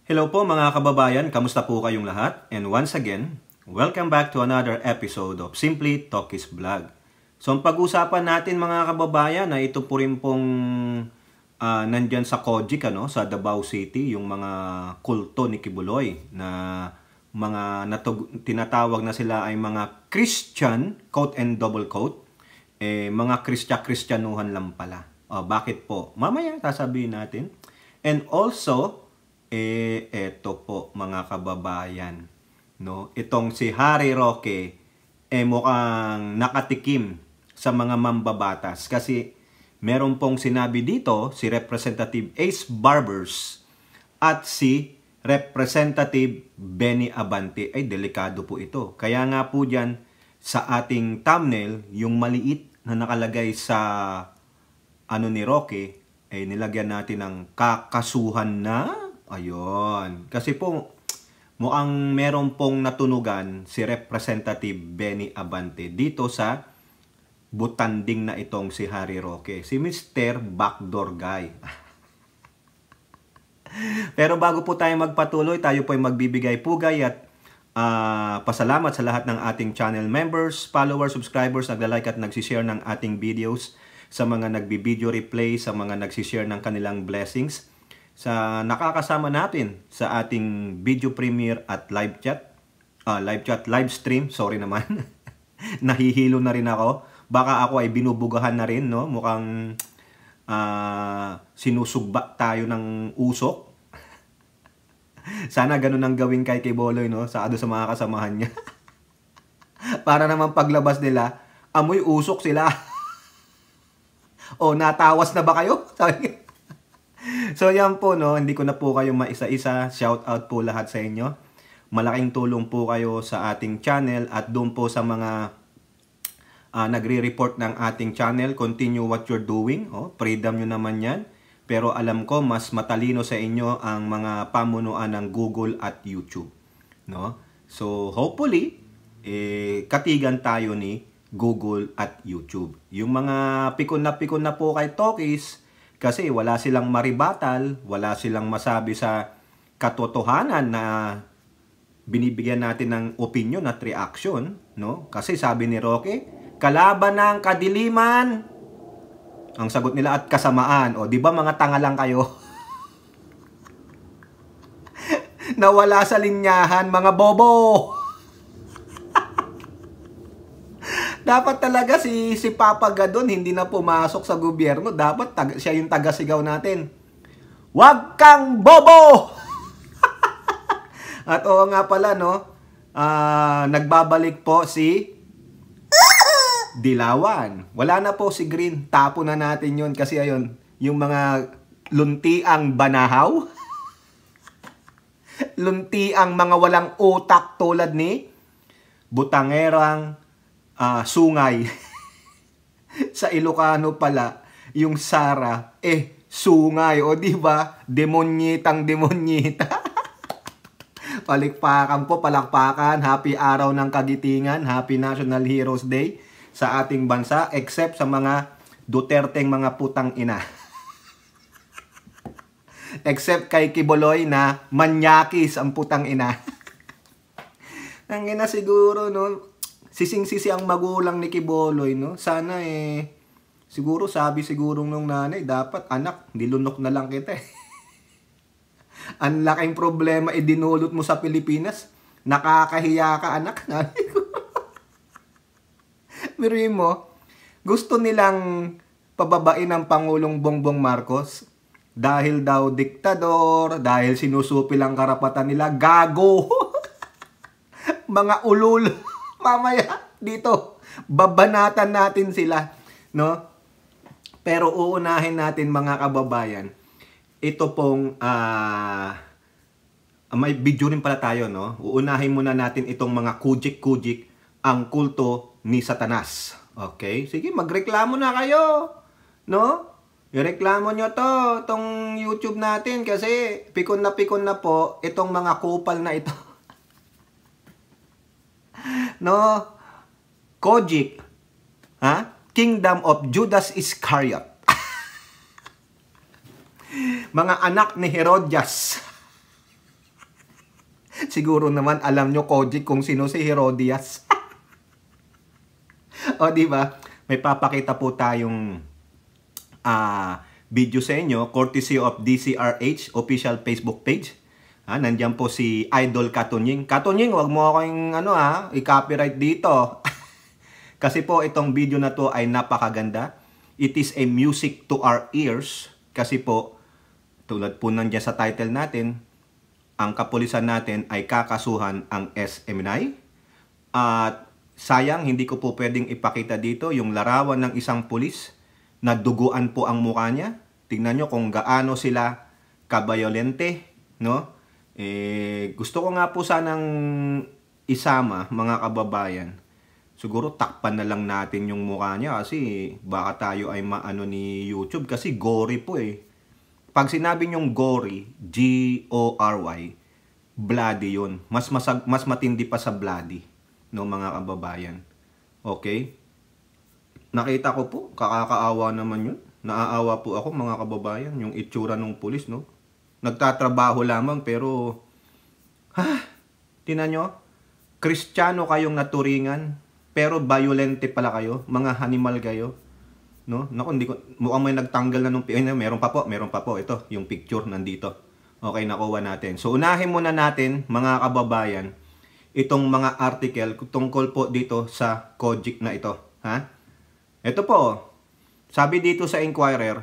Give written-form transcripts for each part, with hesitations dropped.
Hello po mga kababayan, kamusta po kayong lahat? And once again, welcome back to another episode of Simply Talkies Vlog. So ang pag-usapan natin mga kababayan ay ito po rin pong nandyan sa Cojic, sa Davao City, yung mga kulto ni Kibuloy na mga tinatawag na sila ay mga Christian, quote and double quote, mga Kristyanuhan lang pala. Bakit po? Mamaya sasabihin natin. And also, eto po mga kababayan, no? Itong si Harry Roque mukhang nakatikim sa mga mambabatas kasi meron pong sinabi dito si Representative Ace Barbers at si Representative Benny Abante. Ay, delikado po ito. Kaya nga po dyan sa ating thumbnail, yung maliit na nakalagay sa ni Roque, nilagyan natin ng kakasuhan na. Ayun. Kasi po, mukhang meron pong natunugan si Representative Benny Abante dito sa butanding na itong si Harry Roque. Si Mr. Backdoor Guy. Pero bago po tayo magpatuloy, tayo po ay magbibigay pugay at pasalamat sa lahat ng ating channel members, followers, subscribers, nagla-like at nagsishare ng ating videos, sa mga nagbi-video replay, sa mga nagsishare ng kanilang blessings, sa nakakasama natin sa ating video premiere at live live stream, sorry naman. Nahihilo na rin ako. Baka ako ay binubugahan na rin, no? Mukhang sinusugba tayo ng usok. Sana ganun ang gawin kay Boloy, no? Sa mga kasamahan niya. Para naman paglabas nila, amoy usok sila. O, natawas na ba kayo? So yan po, no, hindi ko na po kayo maisa-isa. Shout out po lahat sa inyo. Malaking tulong po kayo sa ating channel at doon po sa mga nagre-report ng ating channel. Continue what you're doing. Freedom nyo naman yan. Pero alam ko mas matalino sa inyo ang mga pamunuan ng Google at YouTube, no? So hopefully katigan tayo ni Google at YouTube. Yung mga pikon na po kay Talkies, kasi wala silang maribatal, wala silang masabi sa katotohanan na binibigyan natin ng opinion at reaction, no? Kasi sabi ni Roque, kalaban ng kadiliman. Ang sagot nila at kasamaan. O, di ba mga tanga lang kayo? Nawala sa linyahan, mga bobo. Dapat talaga si Papa Gadon hindi na pumasok sa gobyerno. Dapat siya yung taga-sigaw natin. Wag kang bobo! At oo nga pala, no? Nagbabalik po si Dilawan. Wala na po si Green. Tapo na natin yun. Kasi ayun, yung mga luntiang banahaw. Luntiang mga walang utak tulad ni butangerang sungay. Sa Ilocano pala, yung Sara, sungay. O diba? Demonyitang demonyita. Palikpakan po, palakpakan. Happy araw ng kagitingan. Happy National Heroes Day sa ating bansa, except sa mga Duterteng mga putang ina. Except kay Kibuloy na manyakis ang putang ina. Ang ina siguro, no? Sising-sisi ang magulang ni Kibuloy, no? Sana siguro sabi siguro nung nanay, dapat anak, nilunok na lang kita. Ang laking problema dinulot mo sa Pilipinas. Nakakahiya ka, anak. Biruin mo, gusto nilang pababain ang Pangulong Bongbong Marcos dahil daw diktador, dahil sinusupi lang karapatan nila. Gago! Mga ulul. Mamaya dito, babanatan natin sila, no? Pero uunahin natin mga kababayan. Ito pong may video rin pala tayo, no? Uunahin muna natin itong mga kujik-kujik, ang kulto ni Satanas. Okay? Sige, magreklamo na kayo, no? Ireklamo nyo to, itong YouTube natin kasi pikon na po itong mga kupal na ito. No? Cojic, Kingdom of Judas Iscariot. Mga anak ni Herodias. Siguro naman alam nyo, Kojik, kung sino si Herodias. O, di ba? May papakita po tayong video sa inyo, courtesy of DCRH official Facebook page. Nandiyan po si Idol Katunying. Katunying, wag mo akong i-copyright dito. Kasi po itong video na to ay napakaganda. It is a music to our ears. Kasi po, tulad po nandiyan sa title natin, ang kapulisan natin ay kakasuhan ang SMNI. At sayang, hindi ko po pwedeng ipakita dito yung larawan ng isang pulis na duguan po ang mukha niya. Tingnan nyo kung gaano sila kabayolente, no? Gusto ko nga po sanang isama, mga kababayan. Siguro takpan na lang natin yung mukha niya kasi baka tayo ay maano ni YouTube kasi gory po eh. Pag sinabi nyong gory, G-O-R-Y, bloody yun. Mas matindi pa sa bloody, no, mga kababayan. Okay? Nakita ko po, kakakaawa naman yun. Naaawa po ako, mga kababayan, yung itsura ng pulis, no? Nagtatrabaho lamang pero tinan nyo, Kristiyano kayong naturingan pero violente pala kayo, mga animal kayo, no? Naku, hindi ko, mukhang may nagtanggal na nung meron pa po ito, yung picture nandito. Okay, nakuha natin. So unahin muna natin, mga kababayan, itong mga article tungkol po dito sa Kojik na ito, Ito po, sabi dito sa Inquirer,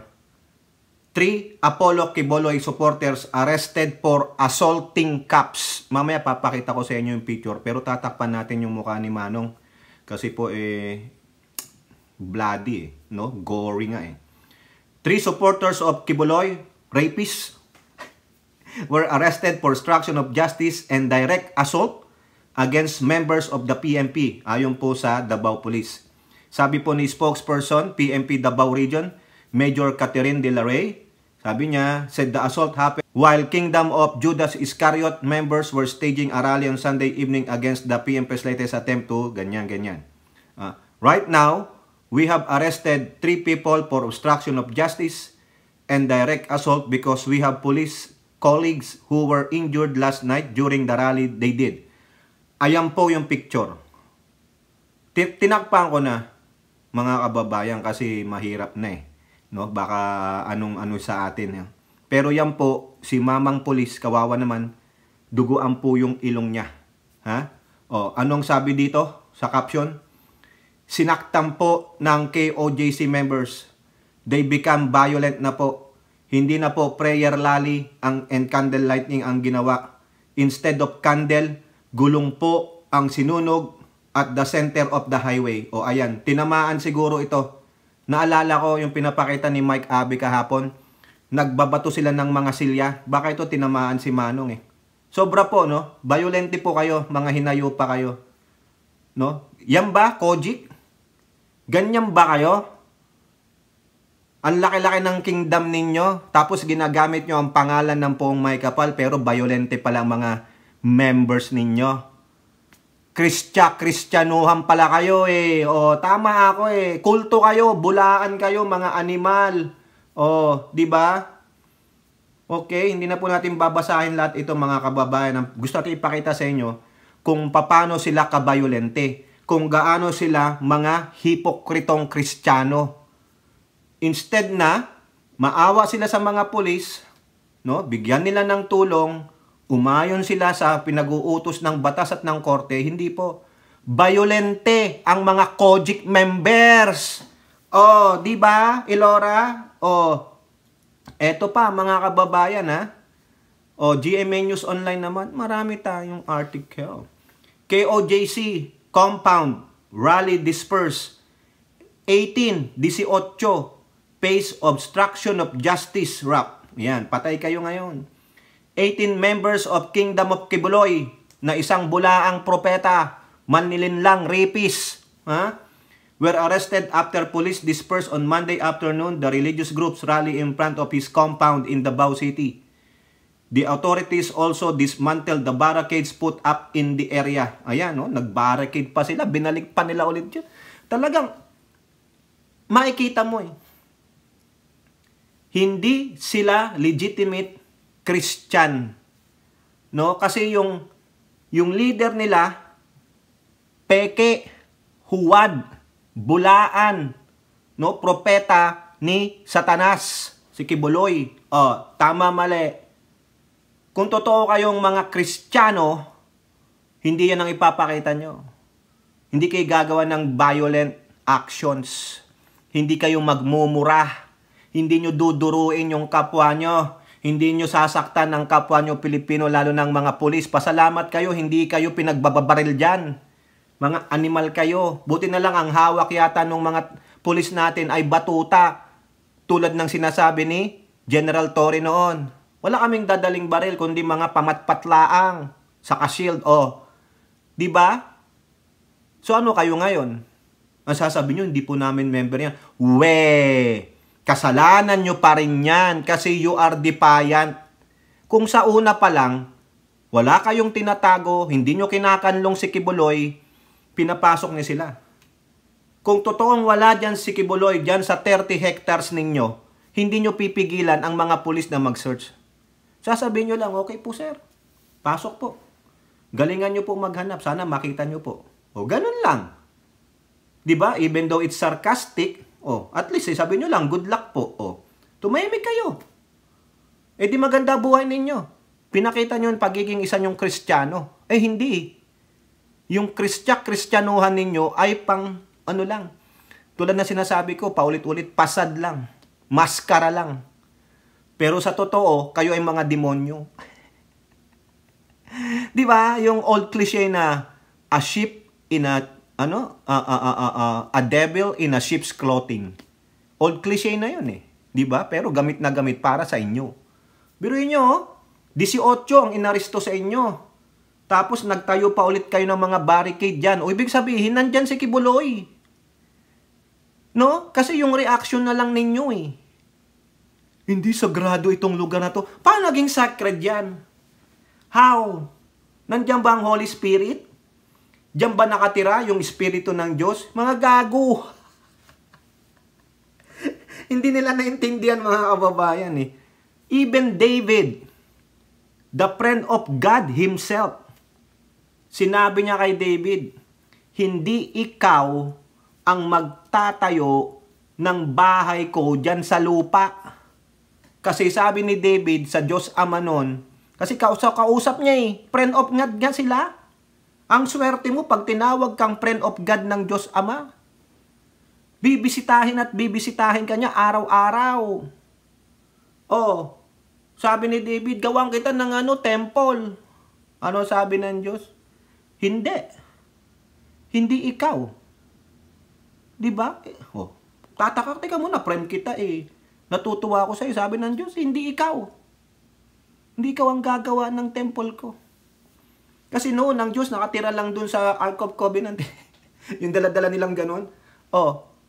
3 Apollo Quiboloy supporters arrested for assaulting cops. Mamaya papakita ko sa inyo yung picture, pero tatakpan natin yung mukha ni Manong. Kasi po bloody no? Gory nga 3 supporters of Quiboloy, rapists, were arrested for obstruction of justice and direct assault against members of the PNP. Ayon po sa Davao Police. Sabi po ni spokesperson, PNP Davao Region, Major Catherine De La Rey, sabi niya, said the assault happened while Kingdom of Judas Iscariot members were staging a rally on Sunday evening against the PNP's latest attempt to ganyan. Right now, we have arrested 3 people for obstruction of justice and direct assault because we have police colleagues who were injured last night during the rally they did. Ayan po yung picture. Tinakpan ko na, mga kababayan, kasi mahirap na no? Baka anong sa atin. Pero yan po, si mamang pulis, kawawa naman, duguan po yung ilong niya. Anong sabi dito sa caption? Sinaktan po ng KOJC members. They become violent na po. Hindi na po prayer rally and candle lighting ang ginawa. Instead of candle, gulong po ang sinunog at the center of the highway. Ayan, tinamaan siguro ito. Naalala ko yung pinapakita ni Mike Abe kahapon. Nagbabato sila ng mga silya. Baka ito tinamaan si Manong Sobra po, no? Violente po kayo, mga hinayo pa kayo. No? Yan ba, Kojik? Ganyan ba kayo? Ang laki-laki ng kingdom ninyo, tapos ginagamit nyo ang pangalan ng Poong May Kapal, pero violente pala ang mga members ninyo. Kristyanuhan pala kayo tama ako kulto kayo, bulaan kayo, mga animal. Di ba? Okay, hindi na po natin babasahin lahat ito, mga kababayan. Gusto natin ipakita sa inyo kung paano sila kabayolente, kung gaano sila mga hipokritong Kristiyano. Instead na maawa sila sa mga pulis, no? Bigyan nila ng tulong, umayon sila sa pinag-uutos ng batas at ng korte, hindi po. Violente ang mga Kojik members. Di ba, Ilora? Eto pa, mga kababayan, GMA News Online naman, marami tayong article. KOJC compound rally disperse. 18 face obstruction of justice rap. Yan, patay kayo ngayon. 18 members of Kingdom of Quiboloy na isang bulaang propeta, mannilinlang rapist, were arrested after police dispersed on Monday afternoon the religious group's rally in front of his compound in Davao City. The authorities also dismantled the barricades put up in the area. Ayan, nag-barricade pa sila, binalik pa nila ulit yun. Talagang makikita mo hindi sila legitimate Christian. No? Kasi yung Yung leader nila, peke, huwad, bulaan, no, propeta ni Satanas, si Kibuloy. Tama, mali. Kung totoo kayong mga Kristiyano, hindi yan ang ipapakita nyo. Hindi kayo gagawa ng violent actions. Hindi kayo magmumura. Hindi nyo duduruin yung kapwa nyo. Hindi nyo sasaktan ng kapwa nyo Pilipino, lalo ng mga pulis. Pasalamat kayo, hindi kayo pinagbababaril dyan. Mga animal kayo. Buti na lang ang hawak yata ng mga pulis natin ay batuta. Tulad ng sinasabi ni General Torre noon. Wala kaming dadaling baril, kundi mga pamatpatlaang sa shield. Di ba? So ano kayo ngayon? Ang sasabi nyo, hindi po namin member yan. Kasalanan nyo pa rin yan kasi you are defiant. Kung sa una pa lang, wala kayong tinatago, hindi nyo kinakanlong si Kibuloy, pinapasok niya sila. Kung totoong wala dyan si Kibuloy, dyan sa 30 hectares ninyo, hindi nyo pipigilan ang mga pulis na mag-search. Sasabihin nyo lang, okay po sir, pasok po. Galingan nyo po maghanap, sana makita nyo po. Ganun lang. Diba? Even though it's sarcastic, at least sabi nyo lang, good luck po. Tumahimik kayo. Di maganda buhay ninyo. Pinakita nyo yung pagiging isa nyong Kristiyano. Hindi. Yung Kristyanuhan ninyo ay pang lang. Tulad na sinasabi ko, paulit-ulit, pasad lang. Maskara lang. Pero sa totoo, kayo ay mga demonyo. Di ba? Yung old cliche na a sheep in a a devil in a sheep's clothing. Old cliche na yun Di ba? Pero gamit na gamit para sa inyo. Biruin nyo, 18 ang inaresto sa inyo. Tapos nagtayo pa ulit kayo ng mga barricade dyan. Ibig sabihin, nandyan si Kibuloy. No? Kasi yung reaction na lang ninyo Hindi sagrado itong lugar na to. Paano naging sacred yan? How? Nandiyan ba ang Holy Spirit? Diyan ba nakatira yung Espiritu ng Diyos? Mga gago! Hindi nila naintindihan mga kababayan Even David, the friend of God Himself, sinabi niya kay David, hindi ikaw ang magtatayo ng bahay ko dyan sa lupa. Kasi sabi ni David sa Diyos Ama nun, kasi kausap niya friend of God nga sila. Ang swerte mo pag tinawag kang friend of God ng Diyos Ama. Bibisitahin at bibisitahin ka niya araw-araw. Sabi ni David, gawang kita ng temple. Ano sabi ng Diyos? Hindi. Hindi ikaw. Diba? Tataka, teka muna, friend kita Natutuwa ako sa'yo. Sabi ng Diyos, hindi ikaw. Hindi ikaw ang gagawa ng temple ko. Kasi noon, ang Diyos nakatira lang dun sa Ark of Covenant. Yung dala-dala nilang ganun.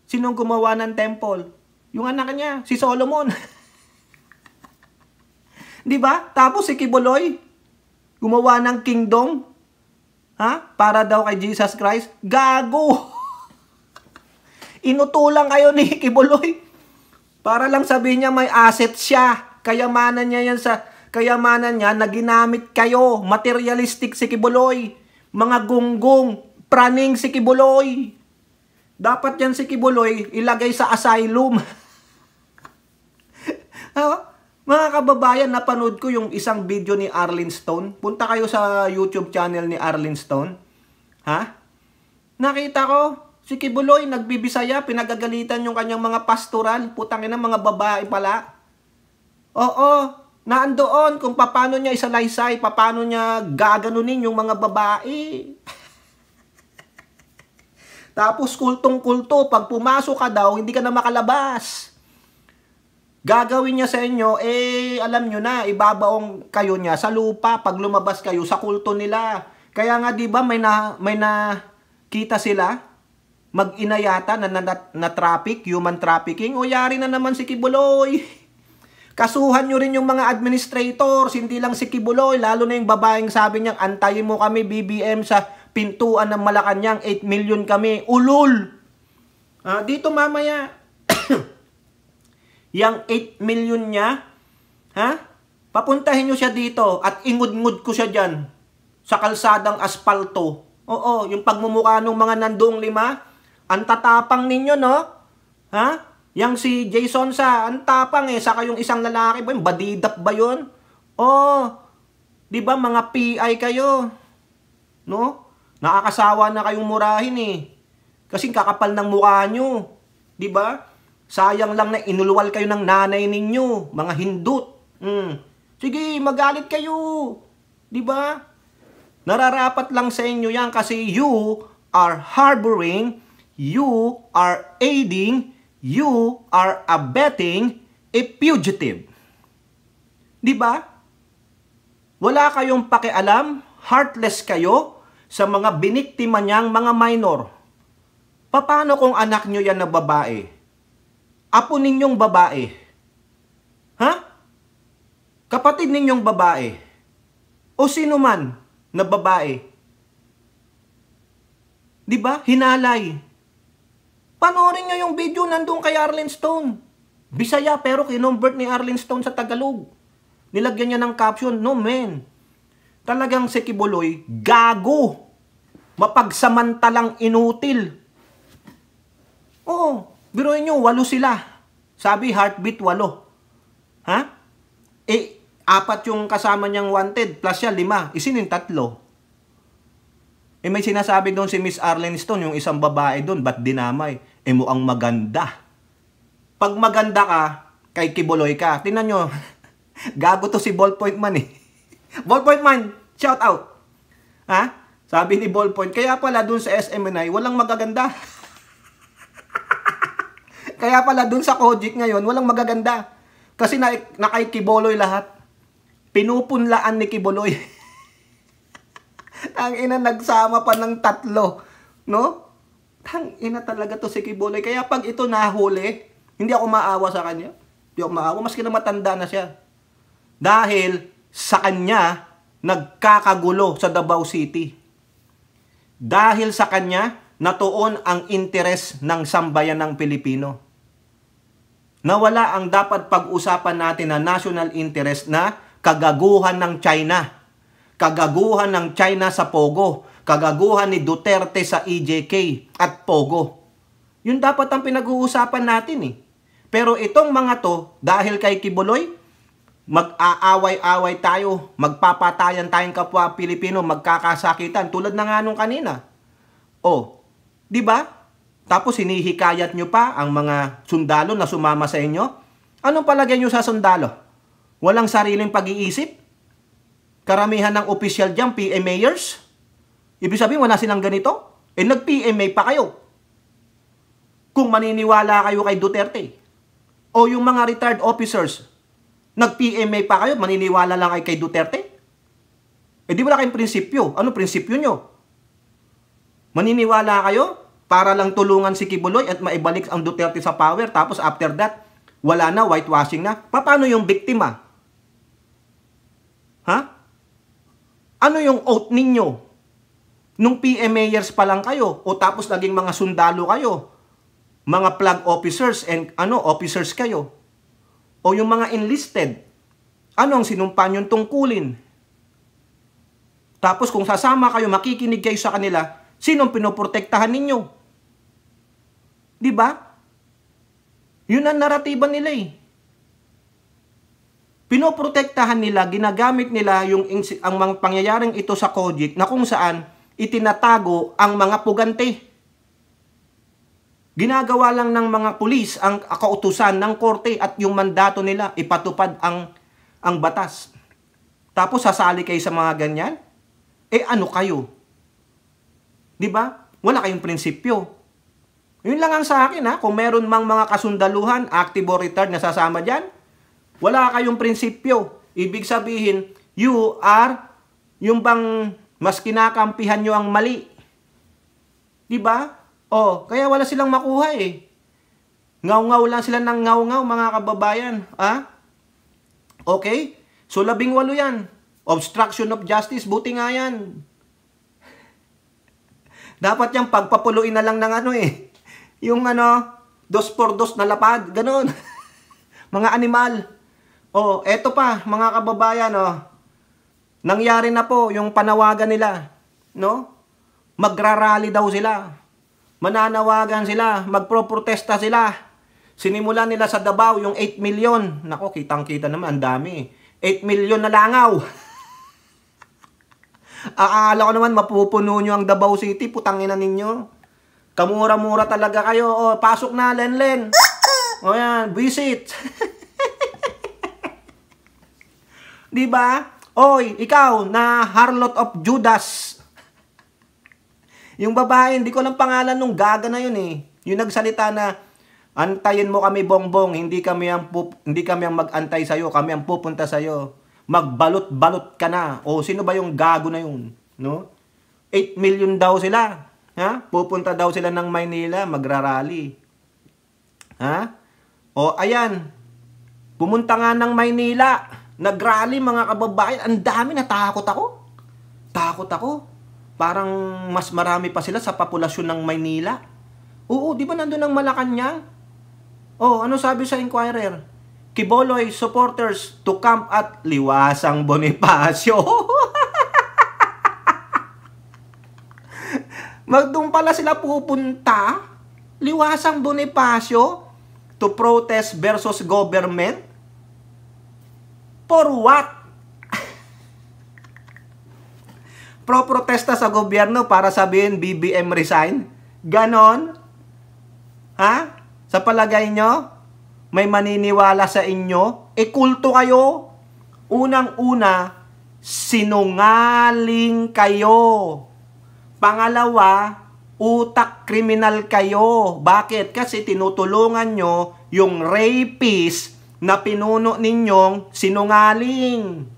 Sinong gumawa ng temple? Yung anak niya, si Solomon. Diba? Tapos si Kibuloy, gumawa ng kingdom. Para daw kay Jesus Christ. Gago! Inutulang kayo ni Kibuloy. Para lang sabihin niya may asset siya. Kayamanan niya yan kayamanan niya na ginamit kayo. Materialistic si Kibuloy. Mga gunggong, praning si Kibuloy. Dapat yan si Kibuloy ilagay sa asylum. Mga kababayan, napanood ko yung isang video ni Arlene Stone. Punta kayo sa YouTube channel ni Arlene Stone. Nakita ko, si Kibuloy, nagbibisaya, pinagagalitan yung kanyang mga pastoral. Putangin ng mga babae pala. Naandoon kung paano niya isalaysay, paano niya gaganunin yung mga babae. Tapos kultong-kulto, pag pumasok ka daw, hindi ka na makalabas. Gagawin niya sa inyo, alam nyo na, ibabaong kayo niya sa lupa pag lumabas kayo sa kulto nila. Kaya nga, di ba, may nakita sila, mag-inayata na traffic, human trafficking, yari na naman si Kibuloy. Kasuhan nyo rin yung mga administrators, hindi lang si Kibuloy, lalo na yung babaeng sabi niya, antayin mo kami, BBM, sa pintuan ng Malacanang, 8 million kami, ulol. Dito mamaya, yang 8 million niya, papuntahin nyo siya dito at ingud-ngud ko siya dyan. sa kalsadang aspalto. Oo, yung pagmumukha ng mga nandoong 5, ang tatapang ninyo, no? Ha? Yang si Jason ang tapang saka yung isang lalaki ba, yung badidap ba yun? Oh, di ba mga PI kayo? No? Nakakasawa na kayong murahin Kasi kakapal ng mukha nyo. Di ba? Sayang lang na inulwal kayo ng nanay ninyo, mga hindut. Sige, magalit kayo. Di ba? Nararapat lang sa inyo yan kasi you are harboring, you are aiding, you are abetting a fugitive. Di ba? Wala kayong pakialam, heartless kayo sa mga biniktima niyang mga minor. Paano kung anak nyo yan na babae? Apo ninyong babae? Ha? Kapatid ninyong babae? O sino man na babae? Di ba? Hinalay. Panoorin nyo yung video nandun kay Arlene Stone. Bisaya pero kinumbert ni Arlene Stone sa Tagalog. Nilagyan niya ng caption, no man. Talagang si Kibuloy, gago. Mapagsamantalang inutil. Oo, biruin nyo, 8 sila. Sabi, heartbeat 8. Ha? 4 yung kasama niyang wanted, plus siya 5. Sino yung 3? May sinasabi doon si Miss Arlene Stone, yung isang babae doon, ba't dinamay? Mukhang maganda. Pag maganda ka, kay Kibuloy ka, tingnan nyo, gago to si Ballpoint Man Ballpoint Man, shout out. Ha? Sabi ni Ballpoint, kaya pala doon sa SMNI, walang magaganda. Kaya pala dun sa Kojic ngayon, walang magaganda. Kasi na kay Kibuloy lahat. Pinupunlaan ni Kibuloy. Ang ina, nagsama pa ng 3. No? Ang ina talaga to si Kibuloy. Kaya pag ito nahuli, hindi ako maawa sa kanya. Hindi ako maawa, maski na matanda na siya. Dahil sa kanya, nagkakagulo sa Davao City. Dahil sa kanya, natuon ang interes ng sambayan ng Pilipino. Nawala ang dapat pag-usapan natin na national interest na kagaguhan ng China. Kagaguhan ng China sa Pogo. Kagaguhan ni Duterte sa EJK at Pogo. Yun dapat ang pinag-uusapan natin Pero itong mga to, dahil kay Kibuloy, mag-aaway-away tayo, magpapatayan tayong kapwa Pilipino, magkakasakitan, tulad na nga nung kanina. Di ba? Tapos hinihikayat nyo pa ang mga sundalo na sumama sa inyo. Anong palagay nyo sa sundalo? Walang sariling pag-iisip? Karamihan ng opisyal dyan, PMAers? Ibig sabihin, wala silang ganito? Nag-PMA pa kayo. Kung maniniwala kayo kay Duterte. O yung mga retired officers, nag-PMA pa kayo, maniniwala lang kay Duterte? Di wala kayong prinsipyo. Ano prinsipyo nyo? Maniniwala kayo para lang tulungan si Kibuloy at maibalik ang Duterte sa power, tapos after that, wala na, whitewashing na. Paano yung biktima? Ha? Ano yung oath ninyo? Nung PMAers pa lang kayo, o tapos naging mga sundalo kayo, mga flag officers and officers kayo, o yung mga enlisted, ano ang sinumpa niyong tungkulin? Tapos kung sasama kayo, makikinig kayo sa kanila, sinong pinoprotektahan ninyo? Di ba? Yun ang naratiba nila Pinoprotektahan nila, ginagamit nila ang mga pangyayaring ito sa Kojic na kung saan itinatago ang mga pugante. Ginagawa lang ng mga pulis ang kautusan ng korte at yung mandato nila, ipatupad ang batas. Tapos sasali kayo sa mga ganyan? Ano kayo? Di ba? Wala kayong prinsipyo. Yun lang ang sa akin kung meron mang mga kasundaluhan, active or retired na sasama dyan, wala kayong prinsipyo. Ibig sabihin, you are yung bang mas kinakampihan nyo ang mali. Diba? Kaya wala silang makuha Ngaw-ngaw lang sila ng ngaw-ngaw, mga kababayan. Okay? So, 18 yan. Obstruction of justice, buti nga yan. Dapat yung pagpapuluin na lang ng yung 2x2 na lapad, ganun. Mga animal. Eto pa, mga kababayan, Nangyari na po yung panawagan nila, no? Magrarally daw sila. Mananawagan sila, magproprotesta sila. Sinimulan nila sa Davao yung 8 million. Nako, kitang-kita naman, ang dami. 8 million na langaw. Akala ko naman mapupuno nyo ang Davao City, putangina ninyo. Kamura-mura talaga kayo. O, pasok na, Lenlen. O yan, visit. Diba? Oy, ikaw na harlot of Judas. Yung babae, hindi ko lang pangalan nung gaga na yun eh. Yung nagsalita na, antayin mo kami, Bongbong, hindi kami ang mag-antay sa'yo, kami ang pupunta sa'yo. Magbalot-balot ka na. O, sino ba yung gago na yun? No? 8 million daw sila. Ha? Pupunta daw sila ng Maynila, magrarally. Ha? O, ayan. Pumunta nga ng Maynila. Nagrally, mga kababayan. Ang dami, natakot ako. Takot ako. Parang mas marami pa sila sa populasyon ng Maynila. Oo, di ba nandun ang Malacanang? Oh, ano sabi sa Inquirer? Quiboloy supporters to camp at Liwasang Bonifacio. Magdung pala sila pupunta, Liwasang Bonifacio, to protest versus government? For what? Pro-protesta sa gobyerno para sabihin BBM resign? Ganon? Ha? Sa palagay nyo? May maniniwala sa inyo? E kulto kayo? Unang-una, sinungaling kayo. Pangalawa, utak kriminal kayo. Bakit? Kasi tinutulungan nyo yung rapist na pinuno ninyong sinungaling.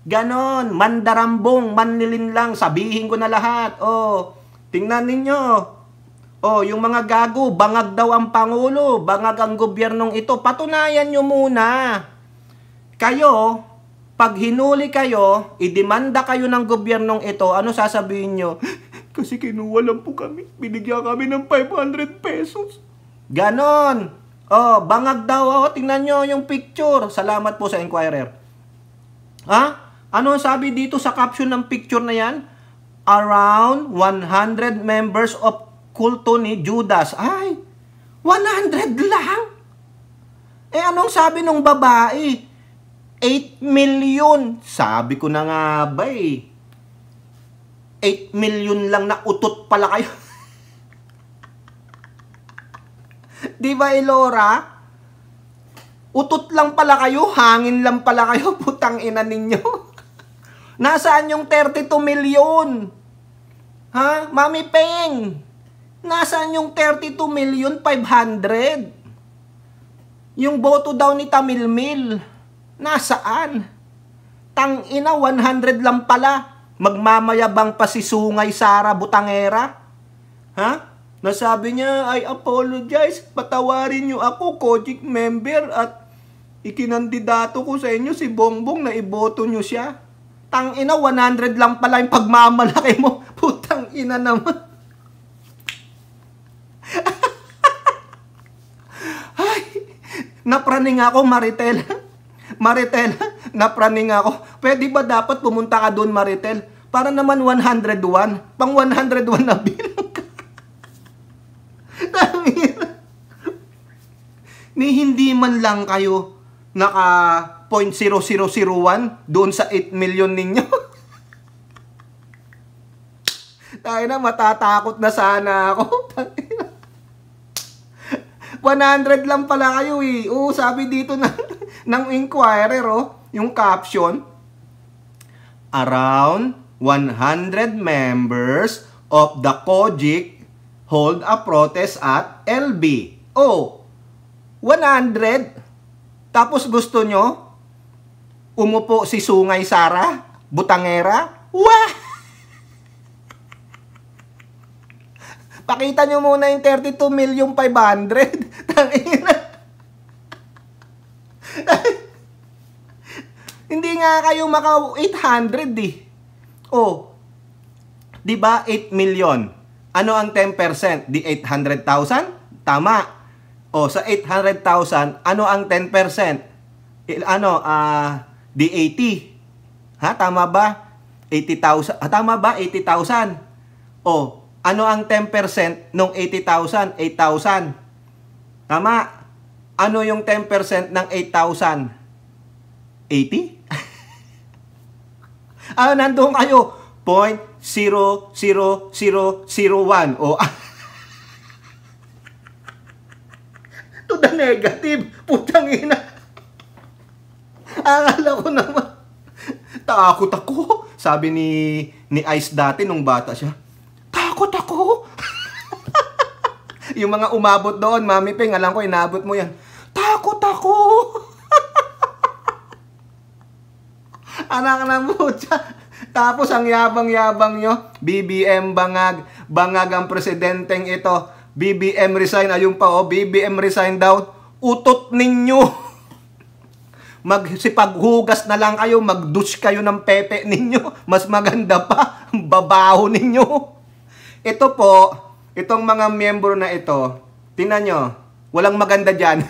Ganon, mandarambong, manlilinlang, sabihin ko na lahat. Oh, tingnan ninyo. Oh, yung mga gago, bangag daw ang Pangulo, bangag ang gobyernong ito. Patunayan nyo muna. Kayo, pag hinuli kayo, idemanda kayo ng gobyernong ito, ano sasabihin nyo? Kasi kinuha lang po kami, binigyan kami ng 500 pesos. Ganon. Oh, bangag daw. Oh, tingnan nyo yung picture. Salamat po sa Inquirer. Ha? Ano sabi dito sa caption ng picture na yan? Around 100 members of kulto ni Judas. Ay, 100 lang? Eh, anong sabi nung babae? 8 million. Sabi ko na nga ba eh. 8 million lang na utot pala kayo. Di ba, Elora? Utot lang pala kayo, hangin lang pala kayo, putang ina ninyo. Nasaan yung 32 million? Ha? Mami Peng, nasaan yung 32 million 500? Yung boto daw ni Tamilmil, nasaan? Tangina, 100 lang pala. Magmamayabang pa si Sungay Sara Butangera. Ha? Nasabi niya, I apologize, patawarin niyo ako, Kojik member, at ikinandidato ko sa inyo si Bongbong na iboto niyo siya. Tangina, 100 lang pala yung pagmamalaki mo. Putang ina naman. Ay, napraning ako, Maritel. Maritel, napraning ako. Pwede ba dapat pumunta ka doon, Maritel? Para naman 101. Pang 101 na bilang ka. Ni hindi man lang kayo naka 0.0001 doon sa 8 million ninyo. Tayo na, matatakot na sana ako. 100 lang pala kayo eh. Oo, sabi dito na ng Inquirer, oh, yung caption. Around 100 members of the Kojik hold a protest at LB. Oh, 100? Tapos gusto nyo umupo si Sungay Sara Butangera? Wah! Pakita nyo muna yung 32 million 500. Tangina. Hindi nga kayo maka 800 eh. Oh, di ba 8 million? Ano ang 10%? Di 800,000? Tama. O, sa 800,000, ano ang 10%? Di 80. Ha, tama ba? 80,000. Tama ba? 80,000. O, ano ang 10% ng 80,000? 8,000. Tama. Ano yung 10% ng 8,000? 80? Nandoon kayo. 0.00001. O, to the negative. Putang ina. Akala ko naman. Takot ako. Sabi ni Ice dati nung bata siya. Takot ako. Yung mga umabot doon, Mami Peng, alam ko, inabot mo yan. Takot ako. Anak na mutya. Tapos ang yabang-yabang nyo, BBM bangag. Bangag ang presidenteng ito. BBM resign. Ayun pa, BBM resign daw. Utot ninyo. Magsipaghugas na lang kayo, magdush kayo ng pepe ninyo. Mas maganda pa, babaho ninyo. Ito po, itong mga miyembro na ito, tingnan nyo, walang maganda dyan.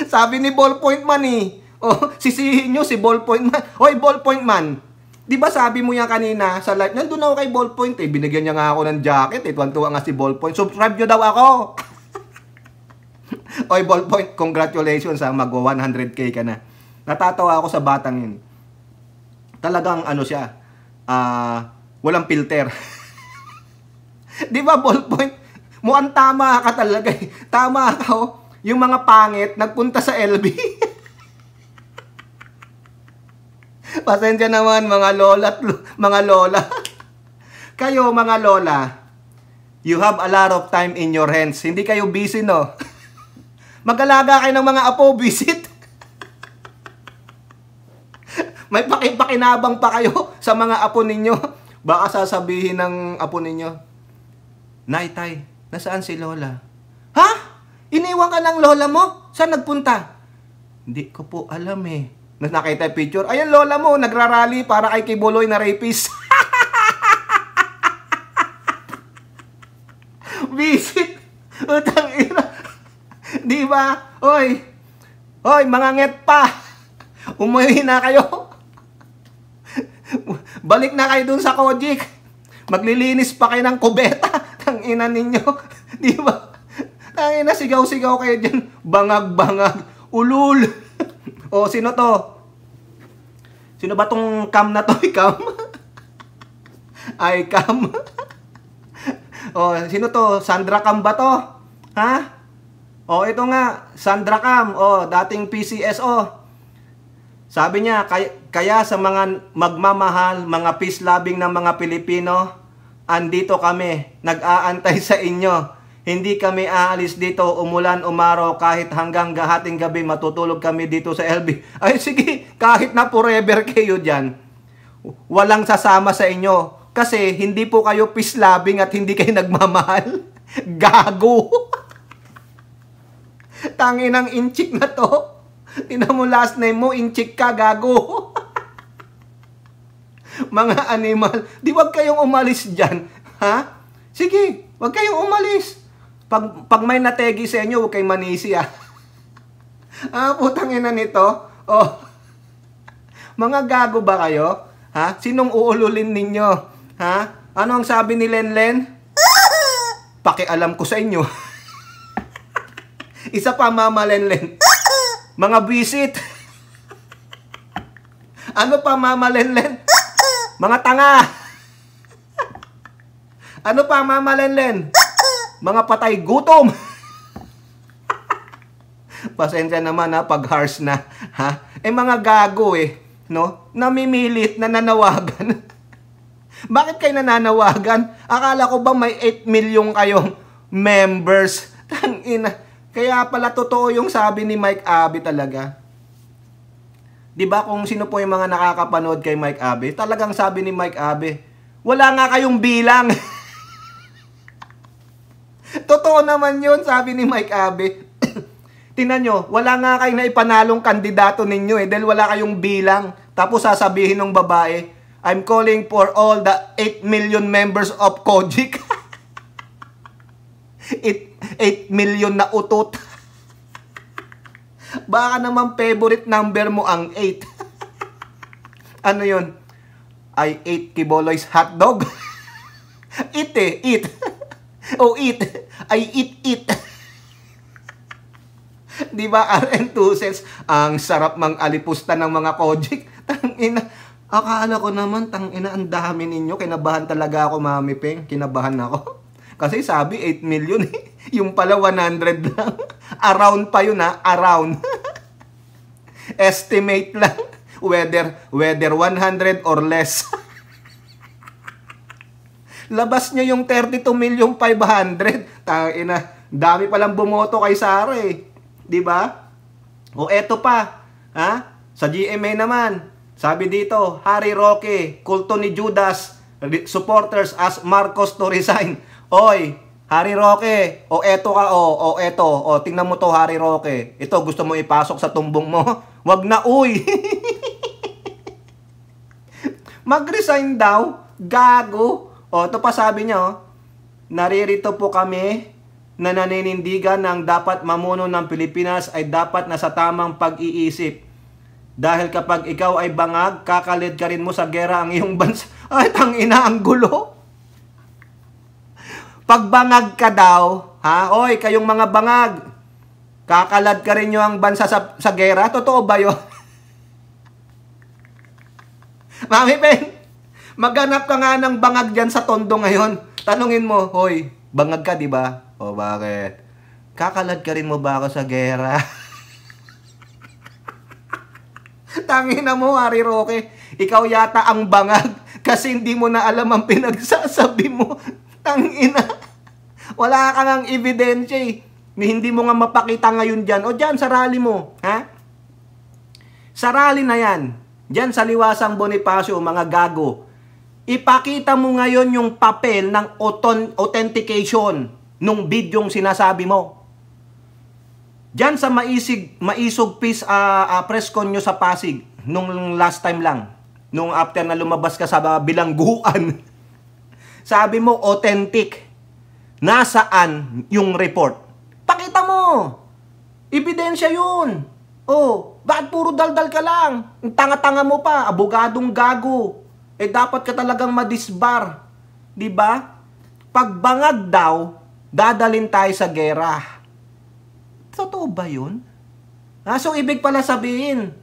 Sabi ni Ballpoint Man sisihin nyo si Ballpoint Man. Hoy, Ballpoint Man, di ba sabi mo yan kanina sa live, nandun ako kay Ballpoint binigyan niya nga ako ng jacket tuwan-tuwa nga si Ballpoint. Subscribe nyo daw ako. Oy, Ballpoint, congratulations mag 100k ka na. Natatawa ako sa batang yun. Talagang siya, walang filter. Di ba, Ballpoint? Mukhang tama ka talaga Tama ka Yung mga pangit, nagpunta sa LB. Pasensya naman, mga lola at mga lola. Kayo, mga lola, you have a lot of time in your hands. Hindi kayo busy, no? Mag-alaga kayo ng mga apo, visit. May pakinabang pa kayo sa mga apo ninyo. Baka sasabihin ng apo ninyo, Nay, Tay, nasaan si Lola? Ha? Iniwan ka ng lola mo? Saan nagpunta? Hindi ko po alam Nakita yung picture. Ayan, lola mo, nagrarally para kay Kibuloy na rapist. Visit. Utang ina. Di ba? Hoy, mga nget pa. Umuwi na kayo. Balik na kayo dun sa Kojik. Maglilinis pa kayo ng kubeta. Tang ina ninyo. Di ba? Tang ina, sigaw-sigaw kayo dyan. Bangag-bangag. Ulul. Sino to? Sino ba tong cam na to? Cam? Ay, cam. Sino to? Sandra Cam ba to? Ha? Ito nga, Sandra Cam, dating PCSO. Sabi niya, kaya sa mga magmamahal, mga peace-loving ng mga Pilipino, andito kami, nag-aantay sa inyo. Hindi kami aalis dito, umulan, umaraw, kahit hanggang hating gabi, matutulog kami dito sa LB. Ay sige, kahit na forever kayo dyan, walang sasama sa inyo. Kasi hindi po kayo peace-loving at hindi kayo nagmamahal. Gago! Tanginang inchik na to. Tingnan mo last name mo, inchik ka, gago. Mga animal, di wag kayong umalis dyan. Ha? Sige, wag kayong umalis. Pag may nategi sa inyo, huwag kayong manisi putang ina nito. Mga gago ba kayo? Ha? Sinong uululin ninyo? Ha? Ano ang sabi ni Lenlen? Pakialam ko sa inyo. Isa pa, Mama Lenlen. Mga visit. Ano pa, Mama Lenlen? Mga tanga. Ano pa, Mama Lenlen? Mga patay gutom. Pasensya naman pag harsh na. Ha? Mga gago no? Namimilit na nanawagan. Bakit kayo nananawagan? Akala ko ba may 8 million kayong members? Tangina. Kaya pala totoo yung sabi ni Mike Abe talaga. 'Di ba kung sino po yung mga nakakapanood kay Mike Abe? Talagang sabi ni Mike Abe, wala nga kayong bilang. Totoo naman yun, sabi ni Mike Abe. Tingnan nyo, wala nga kayo na ipanalong kandidato ninyo dahil wala kayong bilang. Tapos sasabihin ng babae, I'm calling for all the 8 million members of Kojik. 8 million na utot. Baka naman favorite number mo ang 8. Ano yun? I ate Kiboloy's hotdog. Eat eh, eat. Oh, eat. I eat. Di ba, RN2 cents? Ang sarap mang alipusta ng mga Kojik. Tangina. Akala ko naman, tangina, ang dami ninyo. Kinabahan talaga ako, Mami Peng. Kinabahan ako. Kasi sabi, 8 million eh. Yung pala, 100 lang. Around pa yun ha, around. Estimate lang. Whether 100 or less. Labas nyo yung 32,500,000. Tangina, dami palang bumoto kay Sara eh. 'Di ba? O eto pa, ha? Sa GMA naman, sabi dito, Harry Roque, kulto ni Judas, supporters ask Marcos to resign. Oy, Harry Roque, o eto ka, o eto, o tingnan mo to, Harry Roque. Ito gusto mo ipasok sa tumbong mo? Wag na, uy. Mag-resign daw, gago. O, ito pa sabi niya, oh, naririto po kami na naninindigan ng dapat mamuno ng Pilipinas ay dapat nasa tamang pag-iisip. Dahil kapag ikaw ay bangag, kakalid ka rin mo sa gera ang iyong bansa. Ay, tangina, ang gulo. Pag bangag ka daw, ha? Oy, kayong mga bangag, kakalad ka rin nyo ang bansa sa gera? Totoo ba yun? Mami Peng, maghanap ka nga ng bangag dyan sa Tondo ngayon. Tanungin mo, hoy, bangag ka, di ba? O bakit? Kakalad ka rin mo ba ako sa gera? Tangina mo, Harry Roque. Ikaw yata ang bangag kasi hindi mo na alam ang pinagsasabi mo. Tangina. Wala ka ngang ebidensya eh. Hindi mo nga mapakita ngayon dyan. O dyan, sa rally mo. Ha? Sa rally na yan. Dyan sa Liwasang Bonifacio, mga gago. Ipakita mo ngayon yung papel ng authentication nung bidyong sinasabi mo. Diyan sa Maisog Peace press con nyo sa Pasig nung last time lang. Nung after na lumabas ka sa bilangguan. Sabi mo authentic. Nasaan yung report? Pakita mo. Ebidensya yun. Oh, bakit puro daldal ka lang? Ang tanga-tanga mo pa, abogadong gago. Eh dapat ka talagang madisbar. 'Di ba? Pag bangag daw, dadalin tayo sa gera. Totoo ba 'yun? So ibig pala sabihin,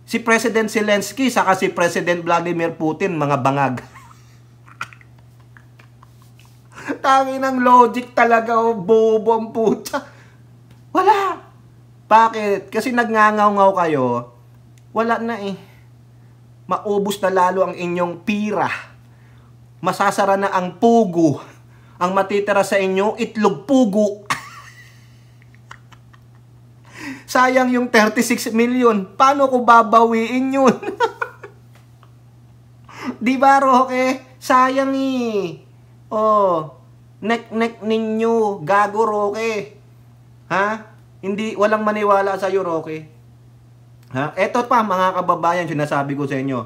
si President Zelensky saka si President Vladimir Putin mga bangag. Tangin ng logic talaga, oh, bobo ang puta. Wala. Bakit? Kasi nagngangaw-ngaw kayo. Wala na eh. Maubos na lalo ang inyong pira. Masasara na ang pugo. Ang matitira sa inyo, itlog pugo. Sayang yung 36 million. Paano ko babawiin yun? Di ba, Roque? Sayang eh. Oh, nek-nek ninyo. Gago, Roque. Ha? Hindi, walang maniwala sa'yo, Roque. Ha? Eto pa mga kababayan, sinasabi ko sa inyo,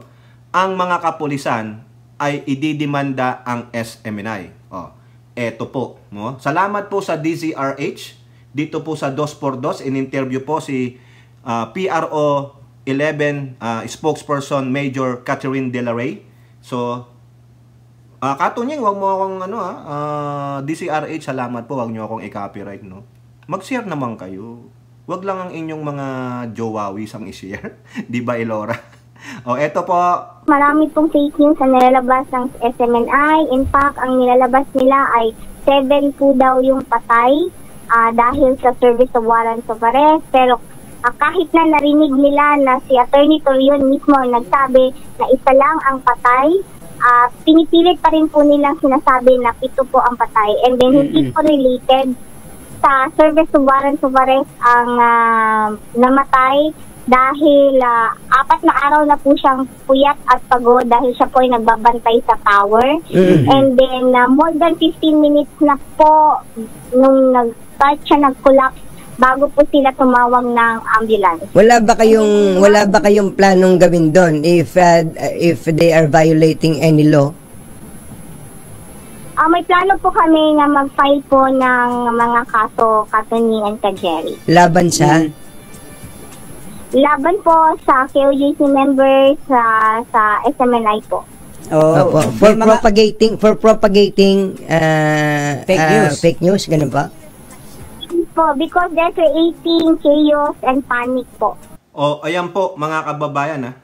ang mga kapulisan ay ididimanda ang SMNI. Oh, eto po, no? Salamat po sa DZRH. Dito po sa 2x2 in-interview po si PRO 11 spokesperson Major Catherine De La Rey. So Katunying, wag mo akong DZRH, salamat po, wag niyo akong i-copyright, no? Mag-share naman kayo. Wag lang ang inyong mga jowawis ang i-share. Di ba, Elora? O, eto po. Marami pong fake news na nilalabas ng SMNI. In fact, ang nilalabas nila ay 7 po daw yung patay dahil sa service of warrants of arrest. Pero kahit na narinig nila na si Attorney Torion mismo nagsabi na isa lang ang patay, pinipilit pa rin po nilang sinasabi na ito po ang patay. And then, hindi po related sa service of warrants of arrest ang namatay dahil 4 na araw na po siyang puyat at pagod dahil siya po ay nagbabantay sa tower. And then more than 15 minutes na po nung nag-start siya nag-collapse bago po sila tumawag ng ambulance. Wala ba kayong planong gawin doon if they are violating any law? May plano po kami na mag-file po ng mga kaso Katuni and Jerry. Laban sa? laban po sa KOJC members sa SMNI po. Opo, for propagating fake news, ganun ba? Po, because they're creating chaos and panic po. Ayan po mga kababayan,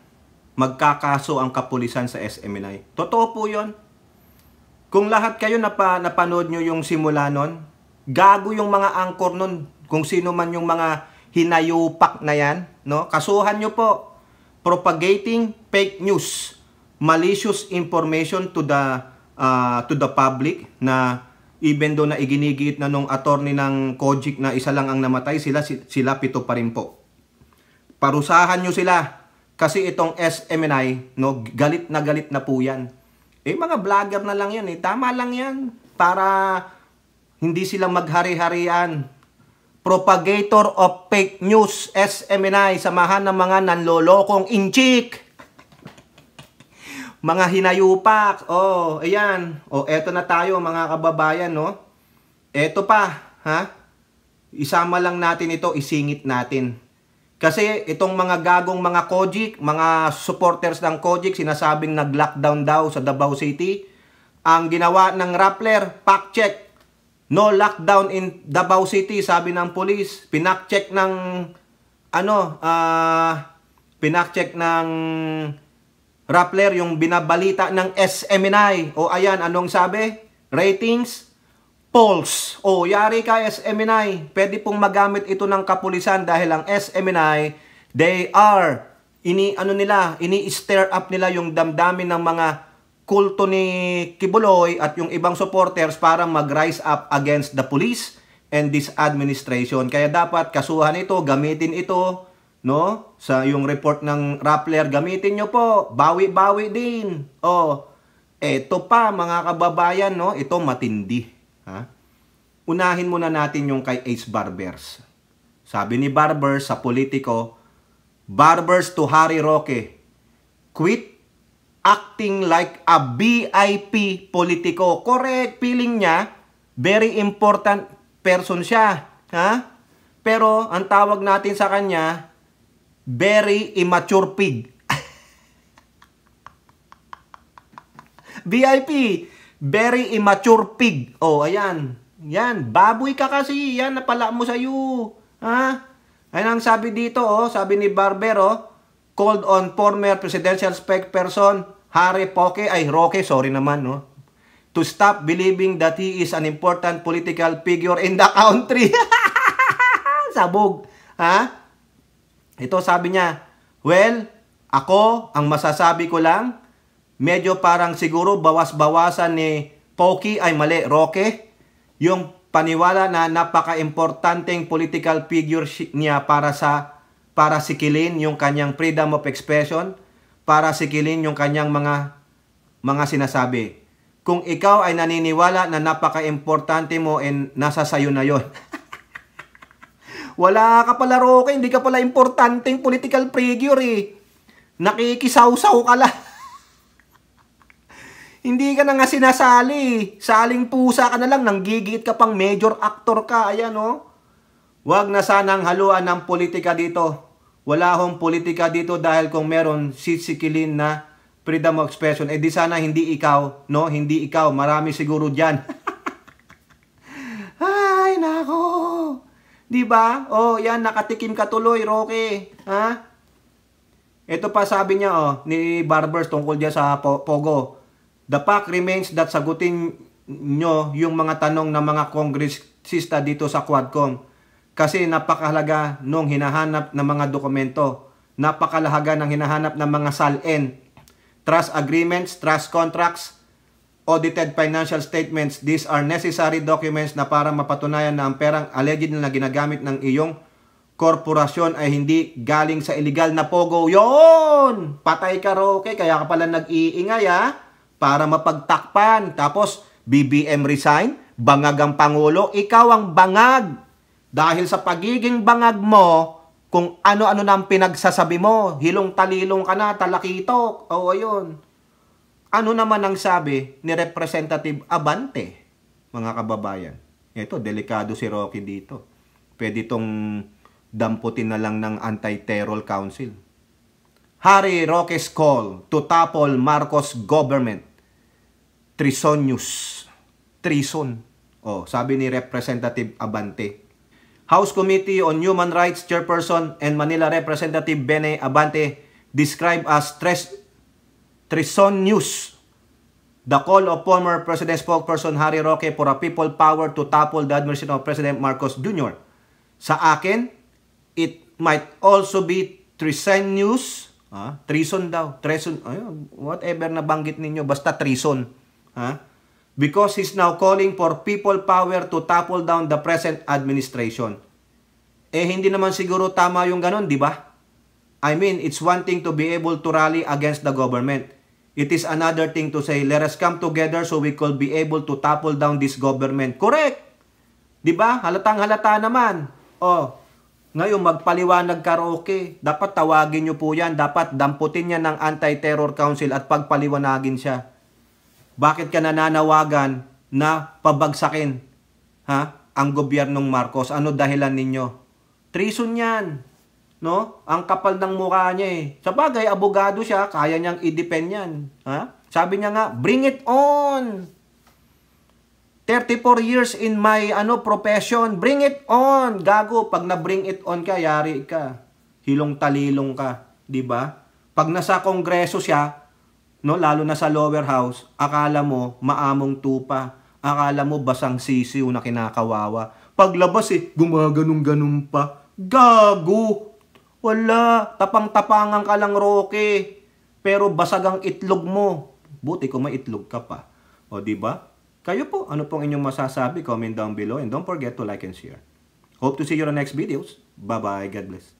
magkakaso ang kapulisan sa SMNI. Totoo po yun. Kung lahat kayo napanood nyo yung simula nun, gago yung mga angkor nun, kung sino man yung mga hinayupak na yan, no? Kasuhan nyo po, propagating fake news, malicious information to the public, na even though na iginigiit na nung attorney ng COGIC na isa lang ang namatay, sila 7 pa rin po. Parusahan nyo sila kasi itong SMNI, no, galit na po yan. Mga vlogger na lang yan, tama lang yan para hindi sila maghari-harian. Propagator of fake news, SMNI, samahan ng mga nanlolokong inchik. Mga hinayupak. Ayan. Eto na tayo mga kababayan, no? Eto pa, isama lang natin ito, isingit natin. Kasi itong mga gagong mga COGIC, mga supporters ng COGIC, sinasabing nag-lockdown daw sa Davao City. Ang ginawa ng Rappler, fact check. No lockdown in Davao City, sabi ng police. Pinak-check ng pinak-check ng Rappler yung binabalita ng SMNI. Ayan, anong sabi? Ratings false. Yari ka SMNI. Pwede pong magamit ito ng kapulisan dahil ang SMNI, they are ini-stir up nila yung damdamin ng mga kulto ni Kibuloy at yung ibang supporters para mag-rise up against the police and this administration. Kaya dapat kasuhan ito, gamitin ito, no? Sa yung report ng Rappler, gamitin nyo po. Bawi-bawi din. Eto pa mga kababayan, no? Ito matindi. Unahin muna natin yung kay Ace Barbers. Sabi ni Barbers sa Politico, Barbers to Harry Roque, quit acting like a VIP politiko. Correct, feeling niya, very important person siya. Pero, ang tawag natin sa kanya, very immature pig. VIP, very immature pig. Ayan. Yan, baboy ka kasi. Yan, napala mo sa'yo. Ayan ang sabi dito, sabi ni Barber, called on former presidential spokesperson Harry Roque, sorry naman, no, to stop believing that he is an important political figure in the country. Sabog. Ito sabi niya, well, ako, ang masasabi ko lang, medyo parang siguro bawas-bawasan ni Roque, yung paniwala na napaka-importanteng political figure niya para sikilin yung kanyang freedom of expression, para sikilin yung kanyang mga sinasabi. Kung ikaw ay naniniwala na napaka-importante mo, nasa sayo na yon. Wala ka pala, Roque, hindi ka pala importanteng political figure Nakikisaw-saw ka lang. Hindi ka na nga sinasali. Saling pusa ka na lang, nanggigit ka pang major actor ka. Ayan, Wag na sanang haluan ng politika dito. Wala hong politika dito dahil kung meron sisikilin na freedom of expression, di sana hindi ikaw, no? Hindi ikaw, marami siguro dyan. Ay, nako. Diba? Yan, nakatikim ka tuloy, Roque. Ito pa sabi niya, ni Barbers tungkol dyan sa Pogo. The fact remains that sagutin nyo yung mga tanong ng mga kongresista dito sa Quadcom. Kasi napakahalaga nung hinahanap ng mga dokumento. Napakalahaga ng hinahanap ng mga SALN. Trust agreements, trust contracts, audited financial statements. These are necessary documents na para mapatunayan na ang perang alleged na ginagamit ng iyong korporasyon ay hindi galing sa illegal na Pogo. Yon! Patay ka, Roque. Kaya ka pala nag-iingay, para mapagtakpan. Tapos, BBM resign, bangag ang Pangulo. Ikaw ang bangag. Dahil sa pagiging bangag mo, kung ano-ano na ang pinagsasabi mo, hilong-talilong ka na, talakitok. Ayun. Ano naman ang sabi ni Representative Abante, mga kababayan? Ito, delikado si Roque dito. Pwede itong damputin na lang ng Anti-Terror Council. Harry Roque's call to topple Marcos government. Treasonous. Treason. Sabi ni Representative Abante. House Committee on Human Rights Chairperson and Manila Representative Bene Abante described as treasonous the call of former President spokesperson Harry Roque for a people power to topple the administration of President Marcos Jr. Sa akin, it might also be treasonous. Treason daw. Treason. Whatever na banggit ninyo. Basta treason. Because he's now calling for people power to topple down the present administration. Hindi naman siguro tama yung ganon, di ba? I mean, it's one thing to be able to rally against the government. It is another thing to say, let us come together so we could be able to topple down this government. Correct! Di ba? Halatang halata naman. Ngayon, magpaliwanag karaoke. Dapat tawagin nyo po yan. Dapat damputin niya ng Anti-Terror Council at pagpaliwanagin siya. Bakit ka nananawagan na pabagsakin ang gobyernong Marcos? Ano dahilan ninyo? Treason yan. No? Ang kapal ng mukha niya eh. Sabagay, abogado siya, kaya niyang i-defend yan. Sabi niya nga, bring it on. 34 years in my profession, bring it on. Gago, pag na-bring it on ka, yari ka. Hilong talilong ka, 'di ba? Pag nasa kongreso siya, no, lalo na sa lower house, akala mo maamong tupa. Akala mo basang sisiw na kinakawawa. Paglabas gumaganong-ganong pa. Gago. Wala, tapang-tapangan ka lang, Roque. Pero basag ang itlog mo. Buti kung may itlog ka pa. Di ba? Kayo po, ano pong inyong masasabi? Comment down below and don't forget to like and share. Hope to see you on the next videos. Bye-bye. God bless.